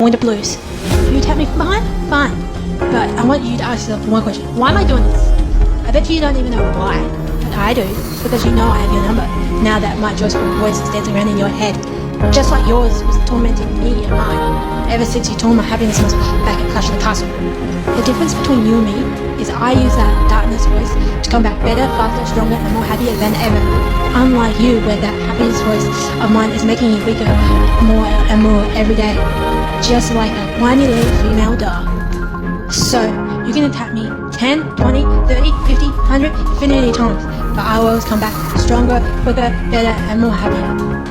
Winter Blues. You tap me from behind? Fine. But I want you to ask yourself one question. Why am I doing this? I bet you don't even know why. But I do, because you know I have your number. Now that my joyful voice is dancing around in your head. Just like yours was tormenting me and mine. Ever since you tore my happiness muscle back at Clash of the Castle. The difference between you and me is I use that darkness voice to come back better, faster, stronger, and more happier than ever. Unlike you, where that happiness voice of mine is making you weaker more and more every day. Just like a whiny little female dog. So, you can attack me 10, 20, 30, 50, 100, infinity times, but I will always come back stronger, quicker, better, and more happier.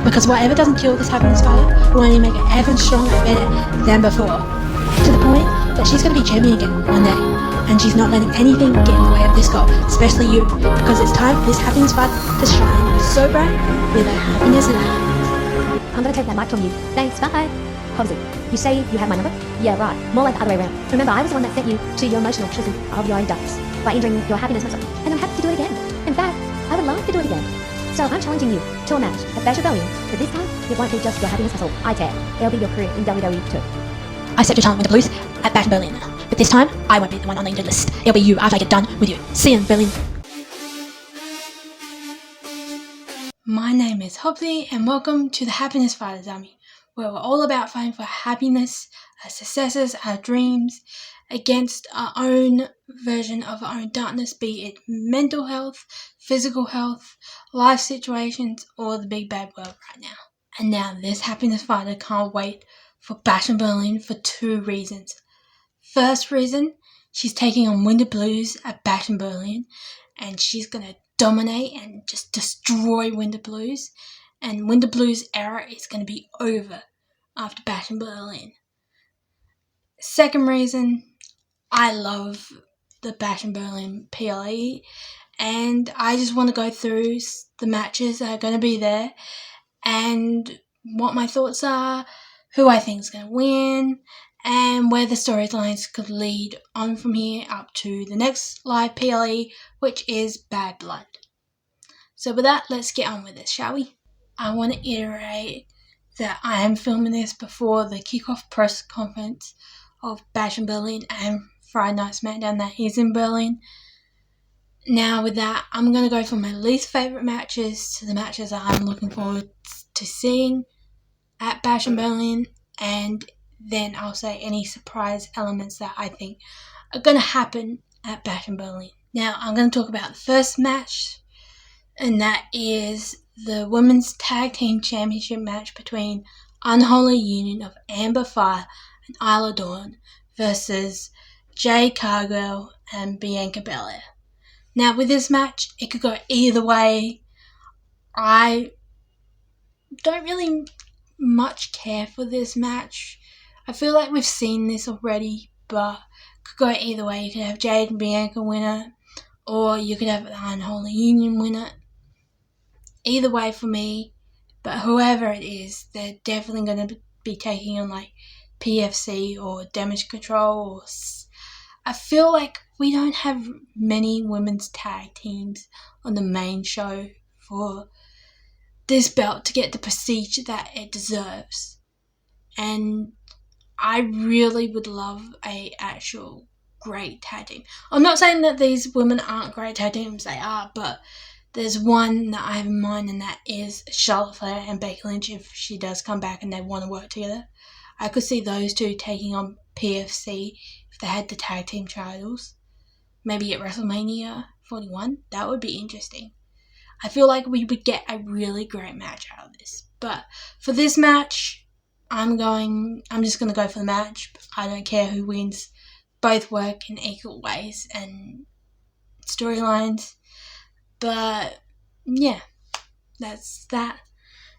Because whatever doesn't kill this happiness fighter will only make it even stronger and better than before. To the point that she's going to be champion again one day. And she's not letting anything get in the way of this goal, especially you. Because it's time for this happiness fighter to shine so bright with a happiness light. I'm going to take that mic from you. Thanks, bye. Hobbsy, you say you have my number? Yeah, right. More like the other way around. Remember, I was the one that sent you to your emotional prison of your own darkness by injuring your happiness muscle. And I'm happy to do it again. In fact, I would love to do it again. So I'm challenging you to a match at Bash Rebellion, but this time it won't be just your happiness muscle I tear. It'll be your career in WWE too. I accept your challenge with the Blues at Bash Berlin. But this time, I won't be the one on the injured list. It'll be you after I get done with you. See you in Berlin. My name is Hobbsy, and welcome to the Happiness Fighters Army, where we're all about fighting for happiness, our successes, our dreams, against our own version of our own darkness, be it mental health, physical health, life situations, or the big bad world right now. And now this happiness fighter can't wait for Bash in Berlin for two reasons. First reason, she's taking on Winter Blues at Bash in Berlin, and she's going to dominate and just destroy Winter Blues, and Winter Blues' era is going to be over after Bash in Berlin. Second reason, I love the Bash in Berlin PLE, and I just want to go through the matches that are going to be there, and what my thoughts are, who I think is going to win, and where the storylines could lead on from here up to the next live PLE, which is Bad Blood. So with that, let's get on with it, shall we? I want to iterate that I am filming this before the kickoff press conference of Bash in Berlin and Friday Night SmackDown that is in Berlin. Now with that, I'm going to go from my least favourite matches to the matches that I'm looking forward to seeing at Bash in Berlin, and then I'll say any surprise elements that I think are going to happen at Bash in Berlin. Now, I'm going to talk about the first match, and that is the Women's Tag Team Championship match between Unholy Union of Amber Fire and Isla Dawn versus Jade Cargill and Bianca Belair. Now, with this match, it could go either way. I don't really much care for this match. I feel like we've seen this already, but it could go either way. You could have Jade and Bianca win it, or you could have the Unholy Union win it. Either way for me, but whoever it is, they're definitely going to be taking on like PFC or Damage Control. I feel like we don't have many women's tag teams on the main show for this belt to get the prestige that it deserves. And I really would love a actual great tag team. I'm not saying that these women aren't great tag teams, they are, but there's one that I have in mind, and that is Charlotte Flair and Becky Lynch if she does come back and they want to work together. I could see those two taking on PFC if they had the tag team titles. Maybe at WrestleMania 41. That would be interesting. I feel like we would get a really great match out of this. But for this match, I'm just going to go for the match. I don't care who wins. Both work in equal ways and storylines. But yeah, that's that.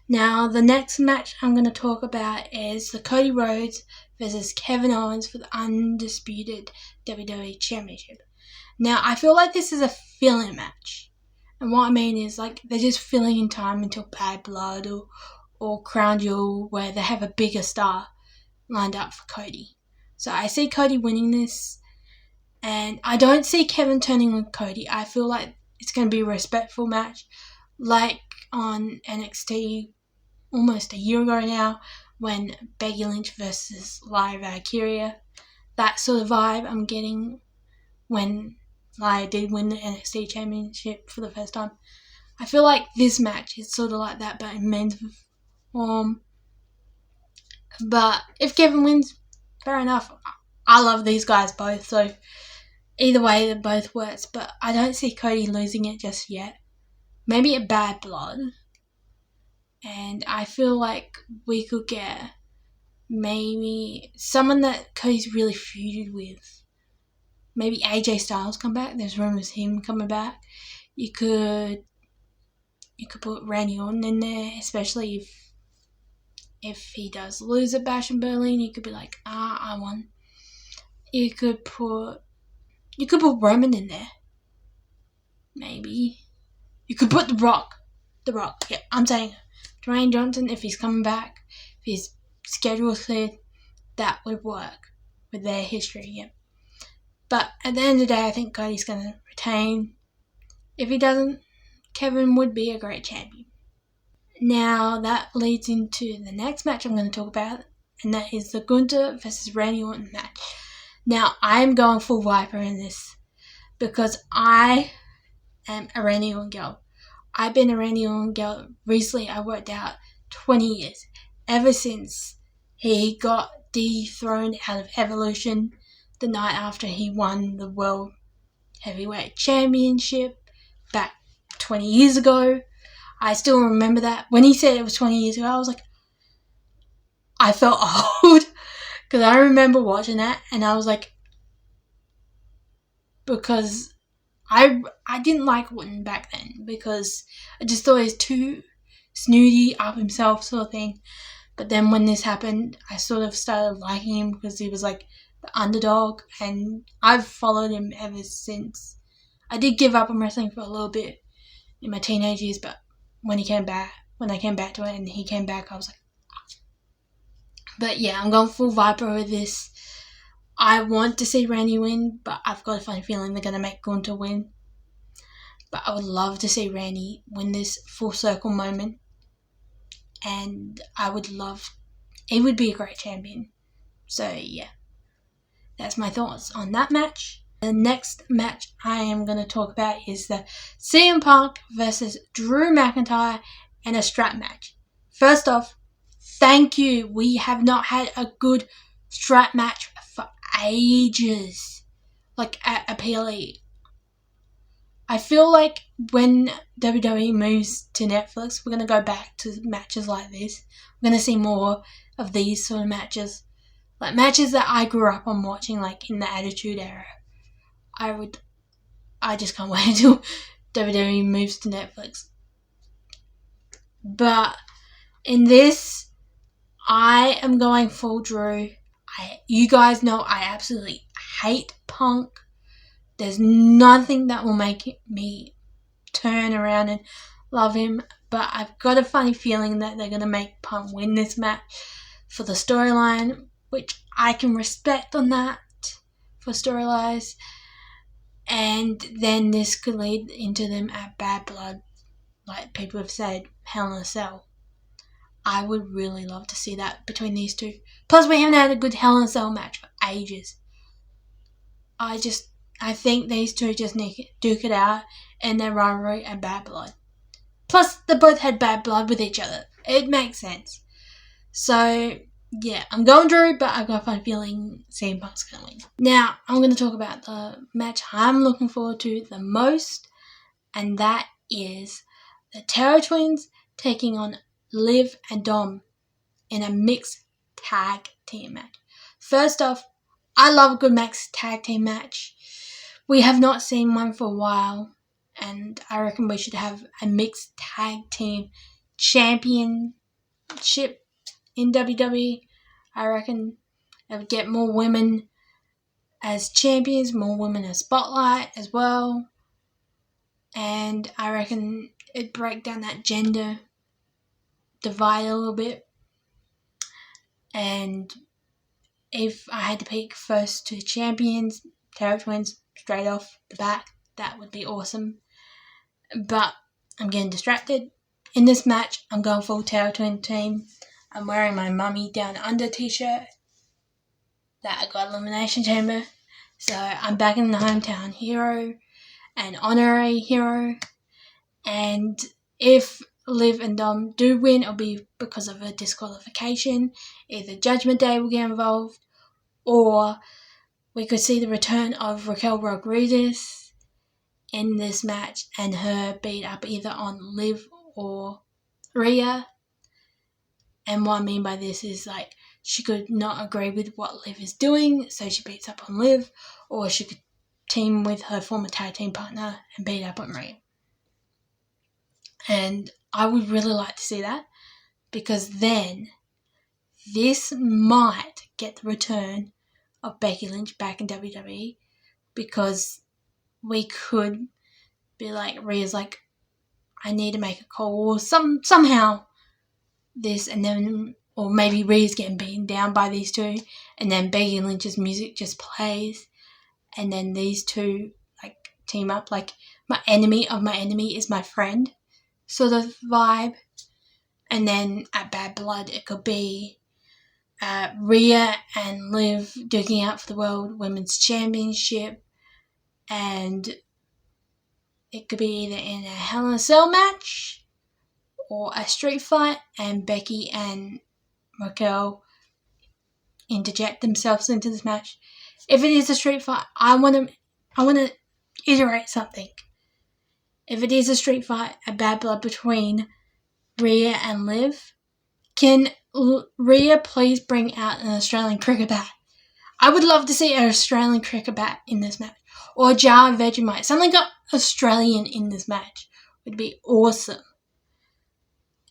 Now, the next match I'm going to talk about is the Cody Rhodes versus Kevin Owens for the undisputed WWE Championship. Now, I feel like this is a fill-in match. And what I mean is, like, they're just filling in time until Bad Blood or Crown Jewel, where they have a bigger star lined up for Cody. So I see Cody winning this, and I don't see Kevin turning on Cody. I feel like it's going to be a respectful match, like on NXT almost a year ago now, when Becky Lynch versus Lyra Valkyria. That sort of vibe I'm getting when Lyra did win the NXT Championship for the first time. I feel like this match is sort of like that, but in men's form. But if Kevin wins, fair enough. I love these guys both, so either way, they both works. But I don't see Cody losing it just yet. Maybe a Bad Blood. And I feel like we could get maybe someone that Cody's really feuded with. Maybe AJ Styles come back. There's rumours him coming back. You could put Randy Orton in there, especially if he does lose at Bash in Berlin. You could be like, I won. You could put Roman in there. Maybe. You could put The Rock. Yeah, I'm saying Dwayne Johnson, if he's coming back, if his schedule's cleared, that would work with their history, yeah. But at the end of the day, I think Cody's going to retain. If he doesn't, Kevin would be a great champion. Now, that leads into the next match I'm going to talk about, and that is the Gunther versus Randy Orton match. Now, I'm going full Viper in this because I am a Randy Orton girl. I've been a Randy Orton girl. Recently, I worked out 20 years. Ever since he got dethroned out of Evolution the night after he won the World Heavyweight Championship back 20 years ago. I still remember that. When he said it was 20 years ago, I was like, I felt old. Because I remember watching that and I was like, because I didn't like Orton back then because I just thought he was too snooty, up himself sort of thing. But then when this happened, I sort of started liking him because he was like the underdog, and I've followed him ever since. I did give up on wrestling for a little bit in my teenage years, but when I came back to it and he came back, I was like, but yeah, I'm going full Viper with this. I want to see Randy win, but I've got a funny feeling they're going to make Gunther win. But I would love to see Randy win this full circle moment. And he would be a great champion. So yeah, that's my thoughts on that match. The next match I am going to talk about is the CM Punk versus Drew McIntyre in a strap match. First off, thank you. We have not had a good strap match for ages. Like at a PLE. I feel like when WWE moves to Netflix, we're going to go back to matches like this. We're going to see more of these sort of matches. Like matches that I grew up on watching, like in the Attitude Era. I just can't wait until WWE moves to Netflix. But in this, I am going full Drew. You guys know I absolutely hate Punk. There's nothing that will make me turn around and love him. But I've got a funny feeling that they're going to make Punk win this match for the storyline, which I can respect on that for storylines. And then this could lead into them at Bad Blood, like people have said, Hell in a Cell. I would really love to see that between these two. Plus, we haven't had a good Hell in a Cell match for ages. I think these two just need to duke it out in their rivalry and Bad Blood. Plus, they both had bad blood with each other. It makes sense. So, yeah, I'm going Drew, but I've got a fun feeling CM Punk's going to win. Now, I'm going to talk about the match I'm looking forward to the most, and that is the Terror Twins taking on Liv and Dom in a mixed tag team match. First off, I love a good mixed tag team match. We have not seen one for a while, and I reckon we should have a mixed tag team championship in WWE. I reckon it would get more women as champions, more women as spotlight as well. And I reckon it'd break down that gender divide a little bit. And if I had to pick first two champions, Terror Twins, straight off the bat, that would be awesome. But I'm getting distracted. In this match, I'm going full Terror Twin team. I'm wearing my Mummy Down Under t-shirt that I got Elimination Chamber. So I'm back in the hometown hero and honorary hero. And if Liv and Dom do win, it'll be because of a disqualification. Either Judgment Day will get involved, or we could see the return of Raquel Rodriguez in this match and her beat up either on Liv or Rhea. And what I mean by this is like she could not agree with what Liv is doing, so she beats up on Liv, or she could team with her former tag team partner and beat up on Rhea. And I would really like to see that, because then this might get the return of Becky Lynch back in WWE, because we could be like, Rhea's like, I need to make a call, or somehow this, and then, or maybe Rhea's getting beaten down by these two, and then Becky Lynch's music just plays, and then these two like team up, like my enemy of my enemy is my friend sort of vibe. And then at Bad Blood it could be Rhea and Liv duking out for the World Women's Championship, and it could be either in a Hell in a Cell match or a street fight, and Becky and Raquel interject themselves into this match. If it is a street fight, I want to iterate something. If it is a street fight, a Bad Blood between Rhea and Liv, can Rhea please bring out an Australian cricket bat? I would love to see an Australian cricket bat in this match, or a jar of Vegemite. Something got Australian in this match would be awesome.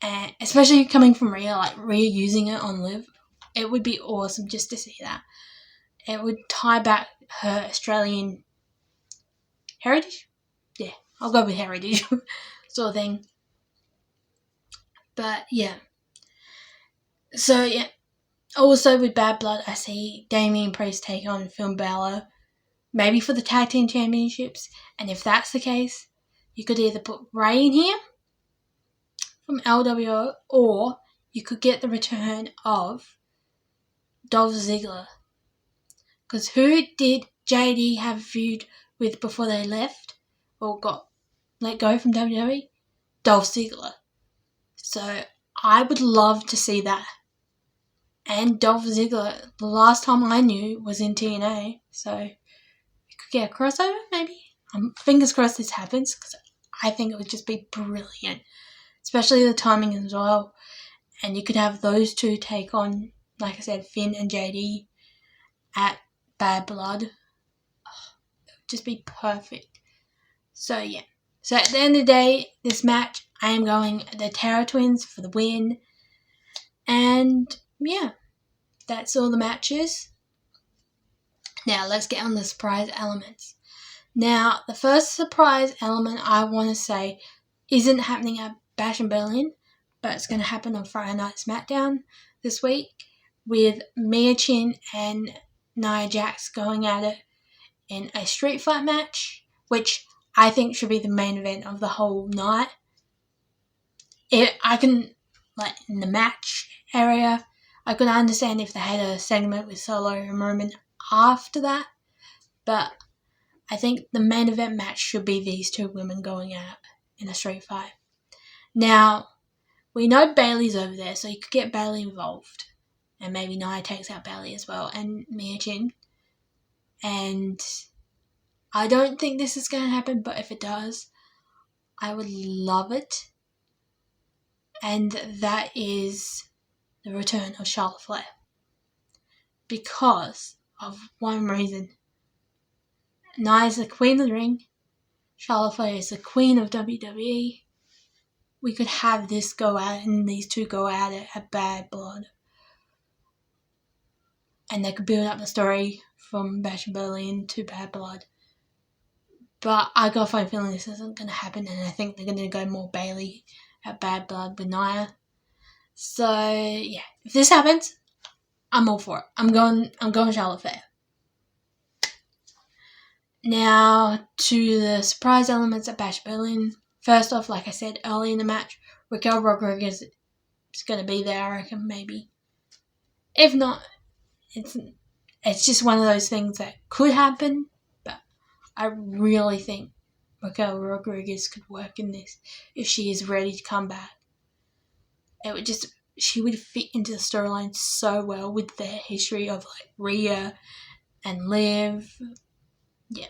And especially coming from Rhea, like Rhea using it on Liv, it would be awesome just to see that. It would tie back her Australian heritage. Yeah, I'll go with heritage sort of thing. But yeah. So yeah. Also with Bad Blood, I see Damian Priest take on Finn Balor, maybe for the tag team championships. And if that's the case, you could either put Ray in here from LWO, or you could get the return of Dolph Ziggler. Because who did JD have a feud with before they left or got let go from WWE? Dolph Ziggler. So I would love to see that. And Dolph Ziggler, the last time I knew, was in TNA. So we could get a crossover, maybe. Fingers crossed this happens, because I think it would just be brilliant. Especially the timing as well. And you could have those two take on, like I said, Finn and JD at Bad Blood. Oh, it would just be perfect. So yeah. So at the end of the day, this match, I am going the Terra Twins for the win. And yeah, that's all the matches. Now let's get on the surprise elements. Now, the first surprise element I want to say isn't happening at Bash in Berlin, but it's going to happen on Friday Night SmackDown this week, with Mia Chin and Nia Jax going at it in a street fight match, which I think should be the main event of the whole night. I can, like, in the match area, I could understand if they had a segment with Solo and Roman after that, but I think the main event match should be these two women going out in a street fight. Now, we know Bayley's over there, so you could get Bayley involved. And maybe Nia takes out Bayley as well, and Mia Chin. And I don't think this is going to happen, but if it does, I would love it. And that is the return of Charlotte Flair. Because of one reason. Nia is the queen of the ring. Charlotte Flair is the queen of WWE. We could have this go out, and these two go at it at Bad Blood. And they could build up the story from Bash in Berlin to Bad Blood. But I got a funny feeling this isn't going to happen, and I think they're going to go more Bayley at Bad Blood with Nia. So yeah, if this happens, I'm all for it. I'm going Charlotte Flair. Now to the surprise elements at Bash Berlin. First off, like I said early in the match, Raquel Rodriguez it's going to be there, I reckon, maybe. If not, it's just one of those things that could happen, but I really think Raquel Rodriguez could work in this if she is ready to come back. She would fit into the storyline so well with their history of like Rhea and Liv. Yeah.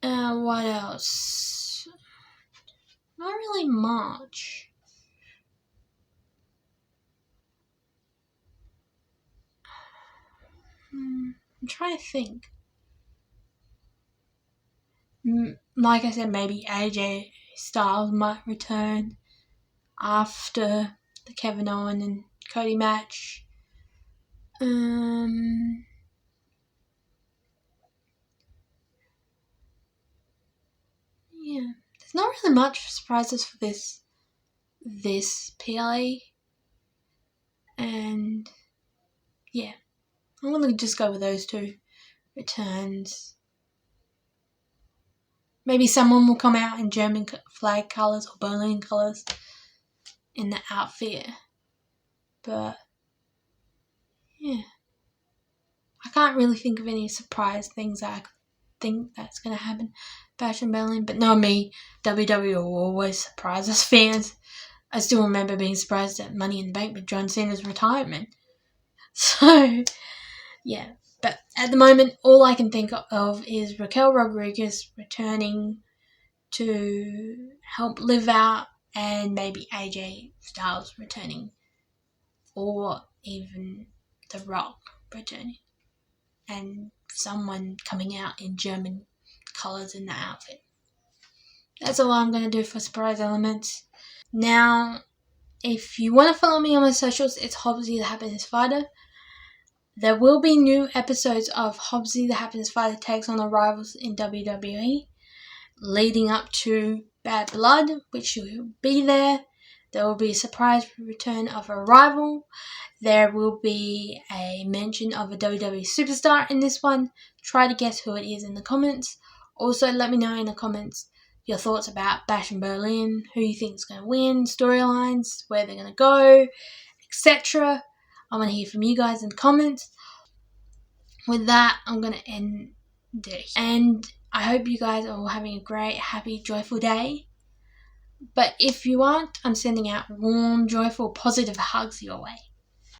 What else? Not really much. I'm trying to think. Like I said, maybe AJ Styles might return after the Kevin Owens and Cody match. Yeah, there's not really much surprises for this PLE, and yeah, I'm gonna just go with those two returns. Maybe someone will come out in German flag colours or Berlin colours in the outfit, but yeah, I can't really think of any surprise things that I think that's going to happen. Bash in Berlin, but not me. WWE will always surprise us fans. I still remember being surprised at Money in the Bank with John Cena's retirement. So, yeah. But at the moment, all I can think of is Raquel Rodriguez returning to help Liv out, and maybe AJ Styles returning, or even The Rock returning, and someone coming out in German colours in the outfit. That's all I'm going to do for surprise elements. Now, if you want to follow me on my socials, it's Hobbsy the Happiness Fighter. There will be new episodes of Hobbsy the Happiness Fighter takes on the rivals in WWE, leading up to Bad Blood, which will be there. There will be a surprise return of a rival. There will be a mention of a WWE superstar in this one. Try to guess who it is in the comments. Also, let me know in the comments your thoughts about Bash in Berlin, who you think is going to win, storylines, where they're going to go, etc. I want to hear from you guys in the comments. With that, I'm going to end it. And I hope you guys are all having a great, happy, joyful day. But if you aren't, I'm sending out warm, joyful, positive hugs your way.